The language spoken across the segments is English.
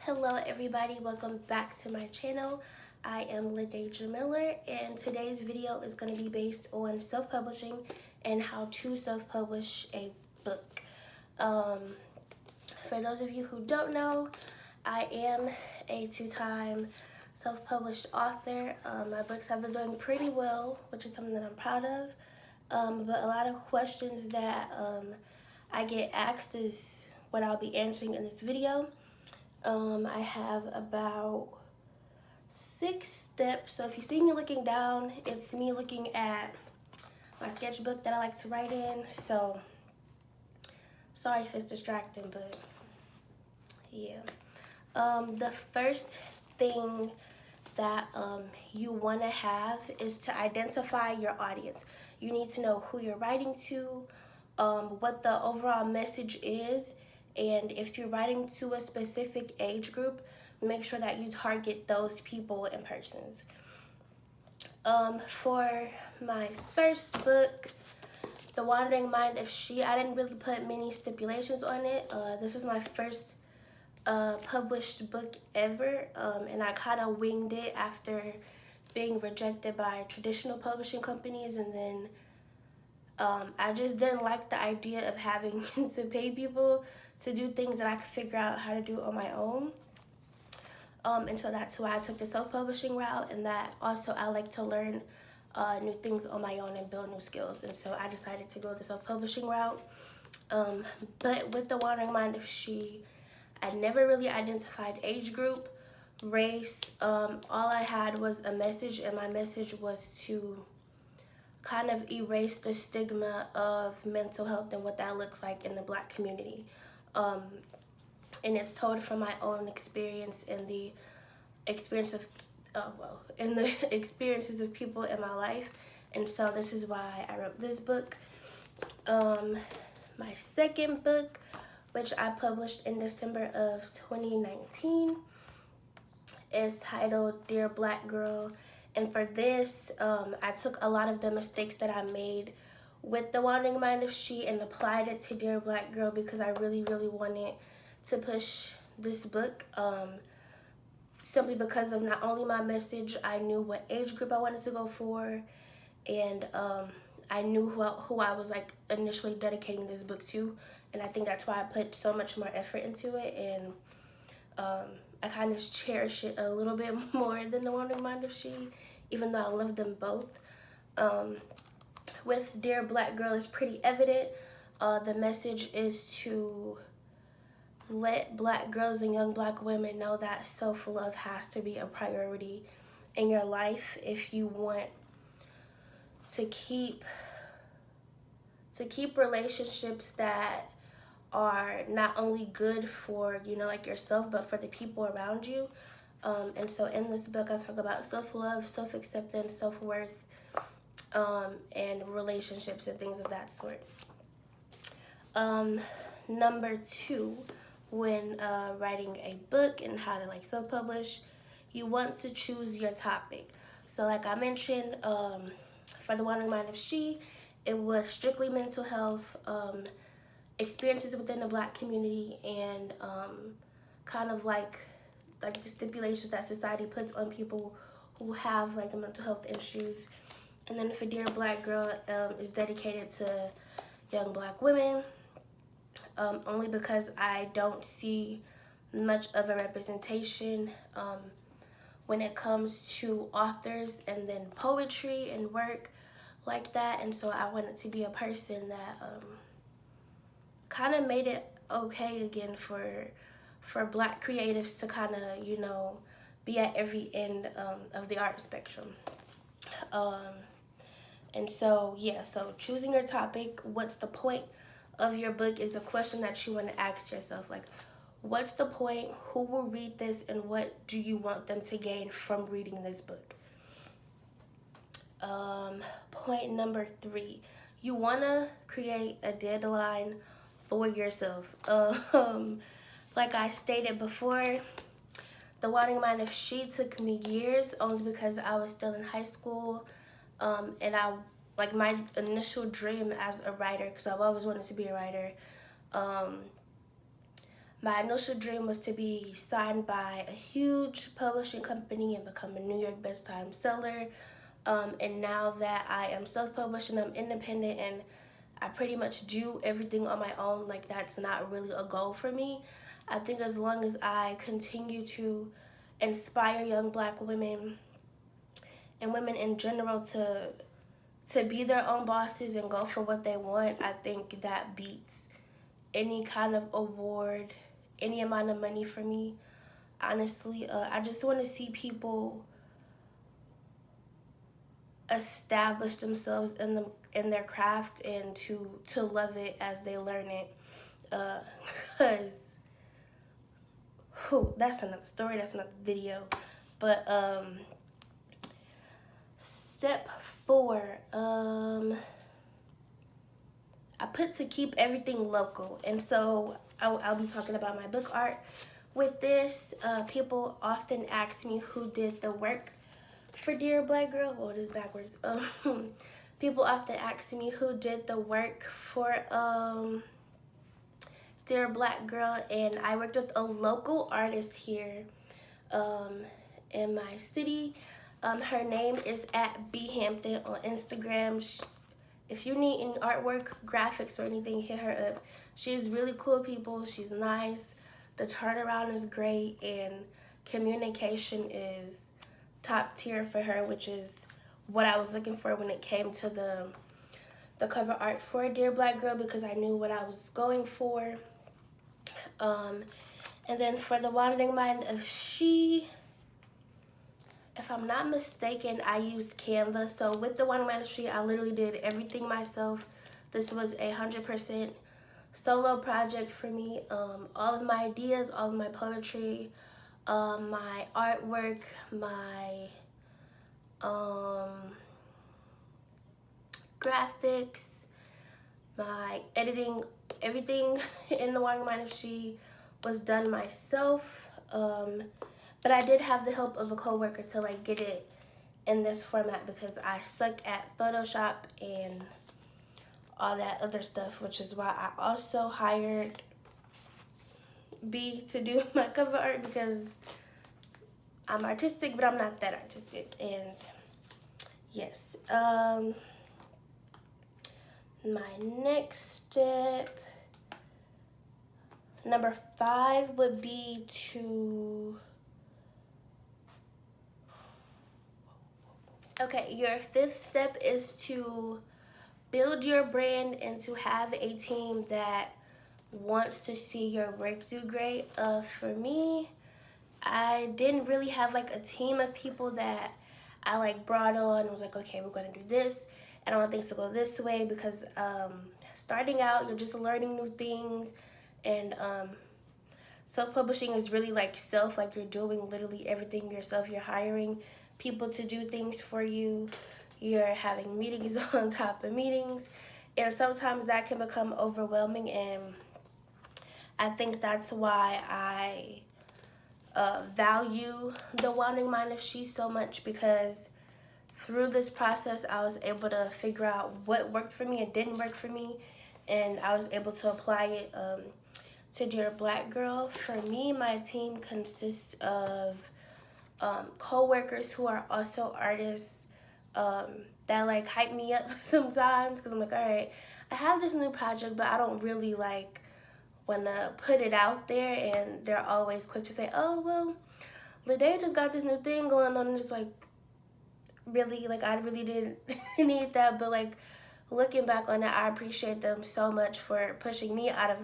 Hello everybody, welcome back to my channel. I am LaDaedra Miller and today's video is going to be based on self-publishing and how to self-publish a book. For those of you who don't know, I am a two-time self-published author. My books have been doing pretty well, which is something that I'm proud of. But a lot of questions that I get asked is what I'll be answering in this video. I have about 6 steps. So if you see me looking down, it's me looking at my sketchbook that I like to write in. So sorry if it's distracting, but yeah. The first thing that you want to have is to identify your audience. You need to know who you're writing to, what the overall message is, and if you're writing to a specific age group, make sure that you target those people and persons. For my first book, The Wandering Mind of She, I didn't really put many stipulations on it. This was my first published book ever, and I kind of winged it after being rejected by traditional publishing companies, and then I just didn't like the idea of having to pay people to do things that I could figure out how to do on my own. And so that's why I took the self-publishing route, and that also I like to learn new things on my own and build new skills. And so I decided to go the self-publishing route. But with The Wandering Mind of She, I never really identified age group, race. All I had was a message, and my message was to kind of erase the stigma of mental health and what that looks like in the Black community. And it's told from my own experience and the experience of, in the experiences of people in my life. And so this is why I wrote this book. My second book, which I published in December of 2019, is titled Dear Black Girl. And for this, I took a lot of the mistakes that I made with The Wandering Mind of She and applied it to Dear Black Girl because I really wanted to push this book. Simply because of not only my message, I knew what age group I wanted to go for, and I knew who I was like initially dedicating this book to, and I think that's why I put so much more effort into it, and I kind of cherish it a little bit more than The Wandering Mind of She, even though I love them both. With Dear Black Girl, it's pretty evident. The message is to let Black girls and young Black women know that self-love has to be a priority in your life if you want to keep relationships that are not only good for, like yourself, but for the people around you. And so in this book, I talk about self-love, self-acceptance, self-worth, and relationships and things of that sort. Number 2, when writing a book and how to self-publish, you want to choose your topic. So like I mentioned, for The Wandering Mind of She, it was strictly mental health, experiences within the Black community, and kind of like the stipulations that society puts on people who have the mental health issues. And then for Dear Black Girl, is dedicated to young Black women, only because I don't see much of a representation when it comes to authors and then poetry and work like that. And so I wanted to be a person that kind of made it okay again for Black creatives to kind of, be at every end of the art spectrum. And so, yeah, so choosing your topic, what's the point of your book, is a question that you want to ask yourself. Like, what's the point? Who will read this? And what do you want them to gain from reading this book? Point number 3, you want to create a deadline for yourself. Like I stated before, The Wandering Mind of She took me years, only because I was still in high school, and my initial dream as a writer, because I've always wanted to be a writer, My initial dream was to be signed by a huge publishing company and become a New York best time seller. And now that I am self-published and I'm independent and I pretty much do everything on my own, like that's not really a goal for me. I think as long as I continue to inspire young Black women and women in general to be their own bosses and go for what they want, I think that beats any kind of award, any amount of money for me. Honestly, I just want to see people establish themselves in their craft and to love it as they learn it. Cause that's another story. That's another video. But step 4. I put to keep everything local, and so I'll be talking about my book art. With this, people often ask me who did the work for Dear Black Girl. Well, it is backwards. People often ask me who did the work for Dear Black Girl, and I worked with a local artist here in my city. Her name is at B Hampton on Instagram. If you need any artwork, graphics, or anything, hit her up. She's really cool people. She's nice. The turnaround is great, and communication is top tier for her, which is what I was looking for when it came to the cover art for Dear Black Girl, because I knew what I was going for. And then for The Wandering Mind of She, if I'm not mistaken, I used Canva. So with The Wandering Mind of She, I literally did everything myself. This was 100% solo project for me. All of my ideas, all of my poetry, my artwork, my graphics, my editing, everything in The Wandering Mind of She was done myself. But I did have the help of a coworker to like get it in this format because I suck at Photoshop and all that other stuff, which is why I also hired B to do my cover art, because I'm artistic, but I'm not that artistic. And yes, my next step, number 5, would be to... Okay, your 5th step is to build your brand and to have a team that wants to see your work do great. For me, I didn't really have like a team of people that I like brought on and was like, okay, we're gonna do this and I want things to go this way, because starting out, you're just learning new things, and self-publishing is really like you're doing literally everything yourself. You're hiring people to do things for you. You're having meetings on top of meetings, and sometimes that can become overwhelming, and I think that's why I value The Wandering Mind of She so much, because through this process I was able to figure out what worked for me and didn't work for me, and I was able to apply it to Dear Black Girl. For me, my team consists of co-workers who are also artists that like hype me up sometimes, because I'm like, all right, I have this new project, but I don't really like want to put it out there, and they're always quick to say, oh, well, Lede just got this new thing going on, and it's like, really, like, I really didn't need that. But like, looking back on it, I appreciate them so much for pushing me out of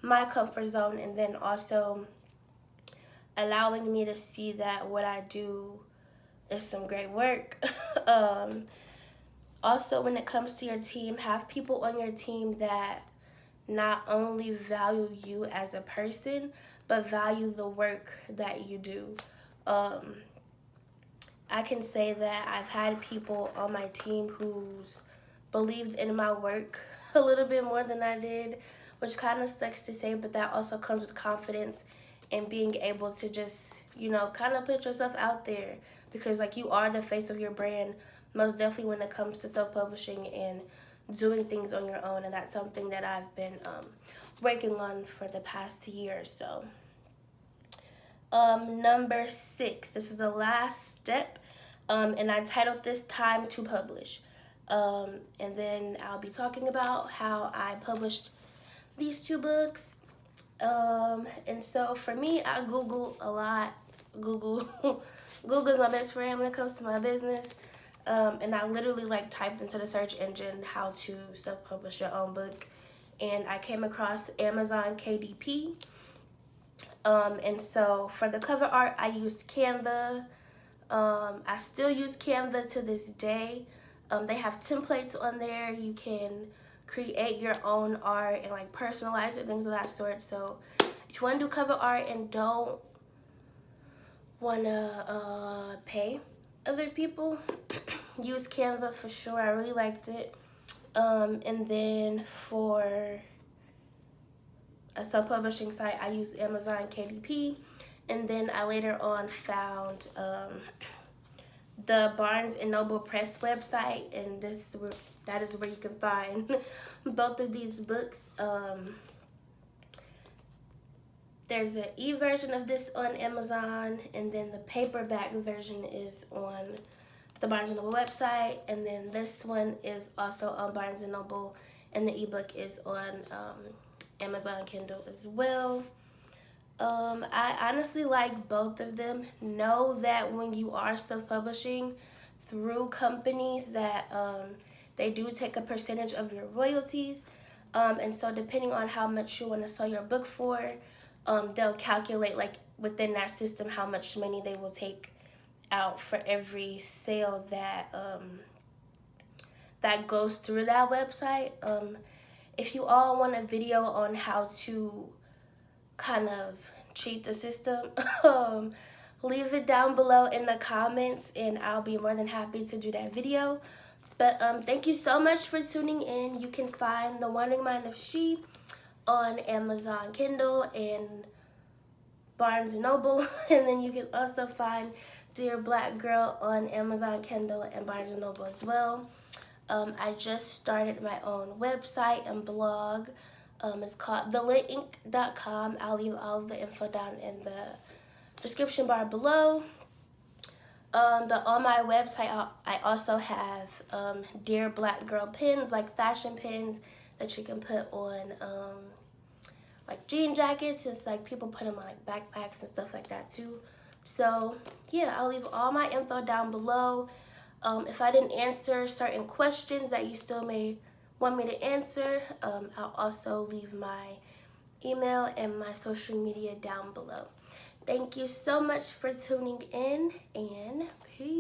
my comfort zone, and then also allowing me to see that what I do is some great work. Also, when it comes to your team, have people on your team that not only value you as a person, but value the work that you do. I can say that I've had people on my team who's believed in my work a little bit more than I did, which kind of sucks to say, but that also comes with confidence and being able to just, you know, kind of put yourself out there, because like, you are the face of your brand, most definitely when it comes to self-publishing and doing things on your own. And that's something that I've been working on for the past year or so. Number 6, this is the last step, and I titled this Time to Publish. And then I'll be talking about how I published these 2 books. And so for me, I Google a lot. Google Google is my best friend when it comes to my business. And I literally like typed into the search engine how to self-publish your own book, and I came across Amazon KDP. And so for the cover art, I used Canva. I still use Canva to this day. They have templates on there. You can create your own art and like personalize it, things of that sort. So if you want to do cover art and don't want to pay other people, use Canva for sure. I really liked it. And then for a self-publishing site, I use Amazon KDP. And then I later on found the Barnes and Noble Press website, and that is where you can find both of these books. There's an e-version of this on Amazon, and then the paperback version is on the Barnes & Noble website, and then this one is also on Barnes & Noble, and the ebook is on Amazon Kindle as well. I honestly like both of them. Know that when you are self-publishing through companies that they do take a percentage of your royalties, and so depending on how much you want to sell your book for, they'll calculate like within that system how much money they will take out for every sale that that goes through that website. If you all want a video on how to kind of cheat the system, leave it down below in the comments and I'll be more than happy to do that video. But thank you so much for tuning in. You can find The Wandering Mind of She on Amazon Kindle and Barnes & Noble, and then you can also find Dear Black Girl on Amazon Kindle and Barnes & Noble as well. I just started my own website and blog. It's called thelitink.com. I'll leave all of the info down in the description bar below. On my website, I also have Dear Black Girl pins, like fashion pins that you can put on like jean jackets. It's like people put them on like backpacks and stuff like that too. So yeah, I'll leave all my info down below. If I didn't answer certain questions that you still may want me to answer, I'll also leave my email and my social media down below. Thank you so much for tuning in, and peace.